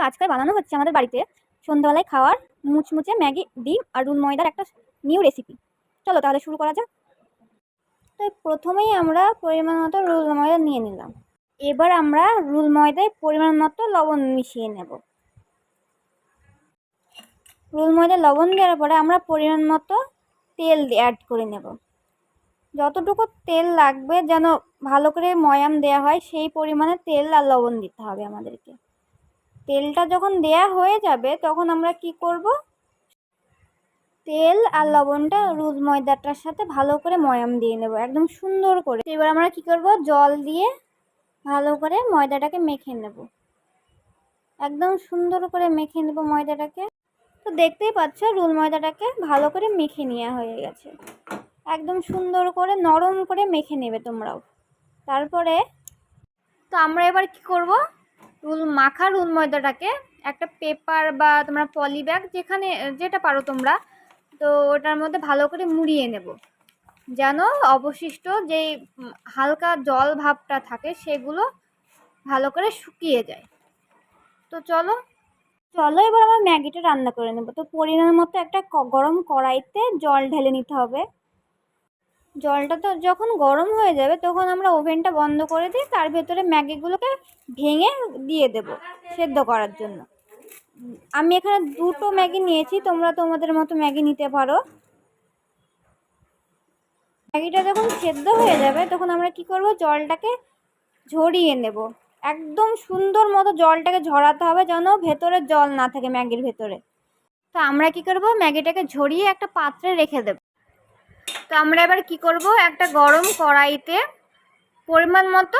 আজকে বানানো হচ্ছে আমাদের বাড়িতে সন্ধ্যাবেলায় খাওয়ার মুচমুচে ম্যাগি, ডিম আর রুল ময়দার একটা নিউ রেসিপি। চলো তাহলে শুরু করা যাক। তো প্রথমেই আমরা পরিমাণ মতো রুল ময়দা নিয়ে নিলাম। এবার আমরা রুল ময়দায় পরিমাণ মতো লবণ মিশিয়ে নেব। রুল ময়দায় লবণ দেওয়ার পরে আমরা পরিমাণ মতো তেল অ্যাড করে নেব। যতটুকু তেল লাগবে যেন ভালো করে ময়াম দেওয়া হয় সেই পরিমাণে তেল আর লবণ দিতে হবে আমাদেরকে। তেলটা যখন দেয়া হয়ে যাবে তখন আমরা কি করব, তেল আর লবণটা রুল ময়দাটার সাথে ভালো করে ময়াম দিয়ে নেব একদম সুন্দর করে। এবার আমরা কি করব, জল দিয়ে ভালো করে ময়দাটাকে মেখে নেব, একদম সুন্দর করে মেখে নেব ময়দাটাকে। তো দেখতেই পাচ্ছ রুল ময়দাটাকে ভালো করে মেখে নেওয়া হয়ে গেছে, একদম সুন্দর করে নরম করে মেখে নেবে তোমরাও। তারপরে তো আমরা এবার কি করব, রুল ময়দাটাকে একটা পেপার বা তোমরা পলি ব্যাগ যেখানে যেটা পারো তোমরা, তো ওটার মধ্যে ভালো করে মুড়িয়ে নেব যেন অবশিষ্ট যেই হালকা জল ভাবটা থাকে সেগুলো ভালো করে শুকিয়ে যায়। তো চলো এবার আমরা ম্যাগিটা রান্না করে নেব। তো পরিমাণ মতো একটা গরম কড়াইতে জল ঢেলে নিতে হবে। জলটা তো যখন গরম হয়ে যাবে তখন আমরা ওভেনটা বন্ধ করে দিয়ে তার ভেতরে ম্যাগিগুলোকে ভেঙে দিয়ে দেব সেদ্ধ করার জন্য। আমি এখানে 2টো ম্যাগি নিয়েছি, তোমরা তোমাদের মতো ম্যাগি নিতে পারো। ম্যাগিটা যখন সেদ্ধ হয়ে যাবে তখন আমরা কি করব, জলটাকে ঝরিয়ে নেব। একদম সুন্দর মতো জলটাকে ঝরাতে হবে যেন ভেতরে জল না থাকে ম্যাগির ভেতরে। তো আমরা কি করব, ম্যাগিটাকে ঝরিয়ে একটা পাত্রে রেখে দেব। তো আমরা এবার কি করব, একটা গরম কড়াইতে পরিমাণ মতো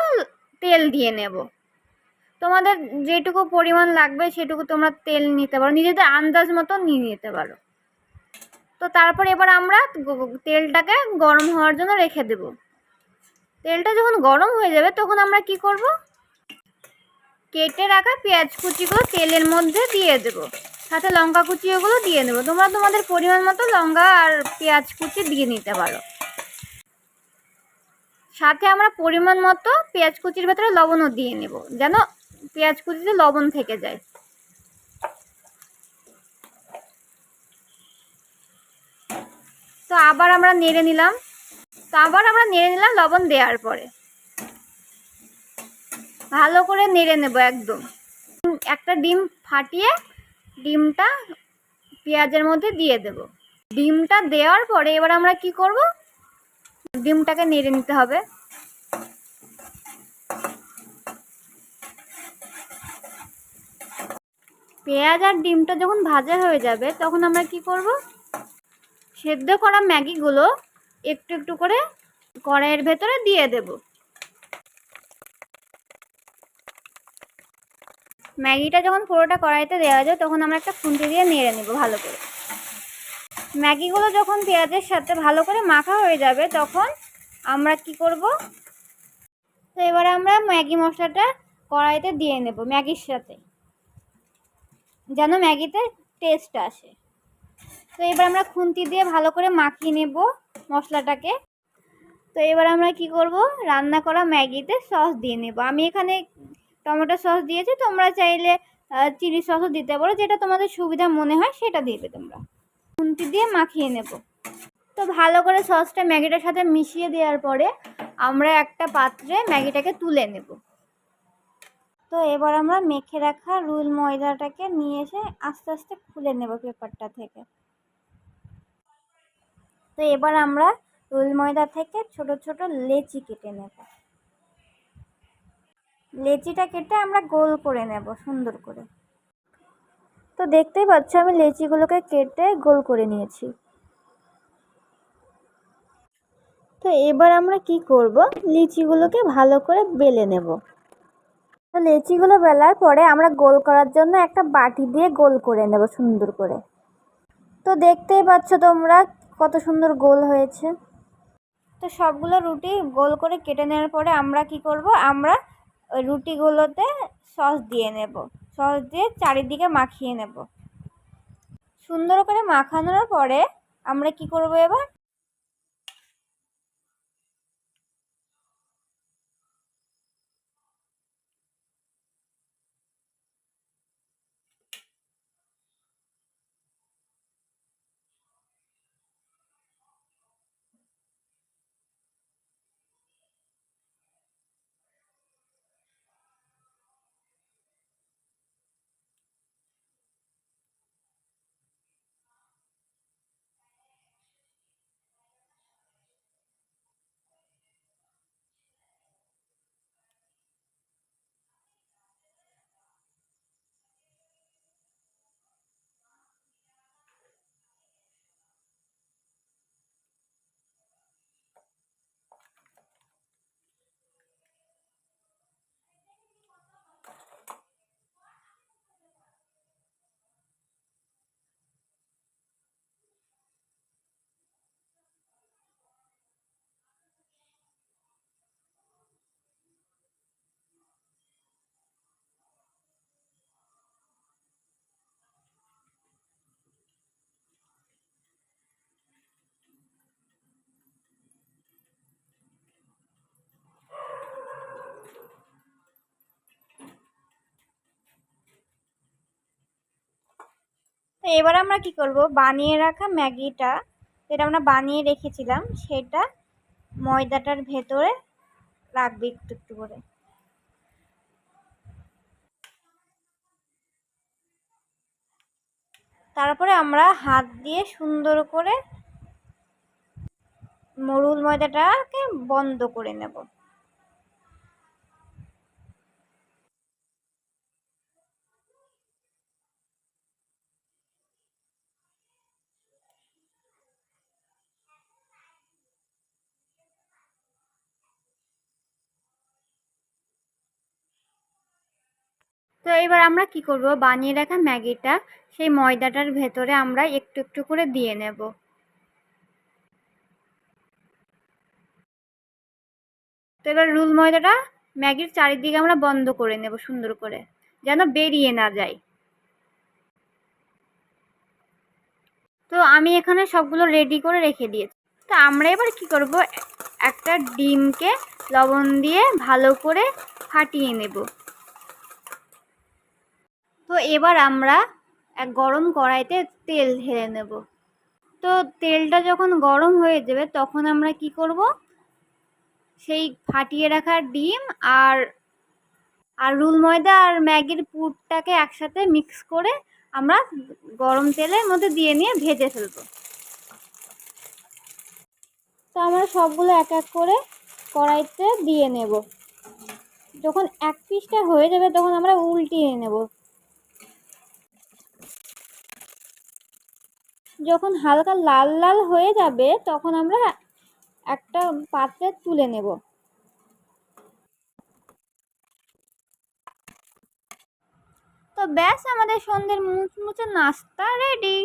তেল দিয়ে নেব। তোমাদের যেটুকু পরিমাণ লাগবে সেটুকু তোমরা তেল নিতে পারো, নিজেদের আন্দাজ মতো নিয়ে নিতে পারো। তো তারপর এবার আমরা তেলটাকে গরম হওয়ার জন্য রেখে দেব। তেলটা যখন গরম হয়ে যাবে তখন আমরা কি করব, কেটে রাখা পেঁয়াজ কুচিগুলো তেলের মধ্যে দিয়ে দেব, সাথে লঙ্কা কুচি ওগুলো দিয়ে দেবো। তোমরা তোমাদের পরিমাণ মতো লঙ্কা আর পেঁয়াজ কুচি দিয়ে নিতে পারো। সাথে আমরা পরিমাণ মতো পেঁয়াজ কুচির ভেতরে লবণও দিয়ে নেব যেন পেঁয়াজ কুচিতে লবণ থেকে যায়। তো আবার আমরা নেড়ে নিলাম। লবণ দেওয়ার পরে ভালো করে নেড়ে নেব একদম। একটা ডিম ফাটিয়ে ডিমটা পেঁয়াজের মধ্যে দিয়ে দেব। ডিমটা দেওয়ার পরে এবার আমরা কি করব, ডিমটাকে নেড়ে নিতে হবে। পেঁয়াজ আর ডিমটা যখন ভাজা হয়ে যাবে তখন আমরা কি করব, সেদ্ধ করা ম্যাগিগুলো একটু একটু করে কড়াইয়ের ভেতরে দিয়ে দেব। ম্যাগিটা যখন পুরোটা কড়াইতে দেওয়া যায় তখন আমরা একটা খুন্তি দিয়ে নেড়ে নেব ভালো করে। ম্যাগিগুলো যখন পেঁয়াজের সাথে ভালো করে মাখা হয়ে যাবে তখন আমরা কি করব, তো এবার আমরা ম্যাগি মশলাটা কড়াইতে দিয়ে নেব ম্যাগির সাথে যেন ম্যাগিতে টেস্ট আসে। তো এবার আমরা খুন্তি দিয়ে ভালো করে মাখিয়ে নেব মশলাটাকে। তো এবার আমরা কি করব, রান্না করা ম্যাগিতে সস দিয়ে নেব। আমি এখানে টমেটো সস দিয়েছি, তোমরা চাইলে চিলি সসও দিতে পারো, যেটা তোমাদের সুবিধা মনে হয় সেটা দিবে তোমরা। খুন্তি দিয়ে মাখিয়ে নেব। তো ভালো করে সসটা ম্যাগিটার সাথে মিশিয়ে দেওয়ার পরে আমরা একটা পাত্রে ম্যাগিটাকে তুলে নেব। তো এবার আমরা মেখে রাখা রুল ময়দাটাকে নিয়ে এসে আস্তে আস্তে খুলে নেব পেপারটা থেকে। তো এবার আমরা রুল ময়দা থেকে ছোট ছোট লেচি কেটে নেব। লেচিটা কেটে আমরা গোল করে নেব সুন্দর করে। তো দেখতেই পাচ্ছ আমি লেচিগুলোকে কেটে গোল করে নিয়েছি। তো এবার আমরা কি করব, লিচিগুলোকে ভালো করে বেলে নেব। তো লেচিগুলো বেলার পরে আমরা গোল করার জন্য একটা বাটি দিয়ে গোল করে নেব সুন্দর করে। তো দেখতেই পাচ্ছ তোমরা কত সুন্দর গোল হয়েছে। তো সবগুলো রুটি গোল করে কেটে নেওয়ার পরে আমরা কি করব, আমরা ওই রুটিগুলোতে সস দিয়ে নেব। সস দিয়ে চারিদিকে মাখিয়ে নেব। সুন্দর করে মাখানোর পরে আমরা কি করব, এবার তো এবার আমরা কি করব, বানিয়ে রাখা ম্যাগিটা যেটা আমরা বানিয়ে রেখেছিলাম সেটা ময়দাটার ভেতরে রাখবে একটু একটু করে। তারপরে আমরা হাত দিয়ে সুন্দর করে মরুল ময়দাটাকে বন্ধ করে নেব। তো এবার আমরা কি করব, বানিয়ে রাখা ম্যাগিটা সেই ময়দাটার ভেতরে আমরা একটু একটু করে দিয়ে নেব। তো এবার রুল ময়দাটা ম্যাগির চারিদিকে আমরা বন্ধ করে নেব সুন্দর করে, যেন বেরিয়ে না যায়। তো আমি এখানে সবগুলো রেডি করে রেখে দিয়েছি। তো আমরা এবার কি করব, একটা ডিমকে লবণ দিয়ে ভালো করে ফাটিয়ে নেব। তো এবার আমরা এক গরম কড়াইতে তেল ঢেলে নেব। তো তেলটা যখন গরম হয়ে যাবে তখন আমরা কি করব, সেই ফাটিয়ে রাখা ডিম আর আর রুল ময়দা আর ম্যাগির পুরটাকে একসাথে মিক্স করে আমরা গরম তেলের মধ্যে দিয়ে নিয়ে ভেজে ফেলবো। তো আমরা সবগুলো এক এক করে কড়াইতে দিয়ে নেব। যখন এক পিসটা হয়ে যাবে তখন আমরা উল্টিয়ে নেব। যখন হালকা লাল লাল হয়ে যাবে তখন আমরা একটা পাত্রে তুলে নেব। তো ব্যাস, আমাদের সন্ধ্যের মুচমুচে নাস্তা রেডি।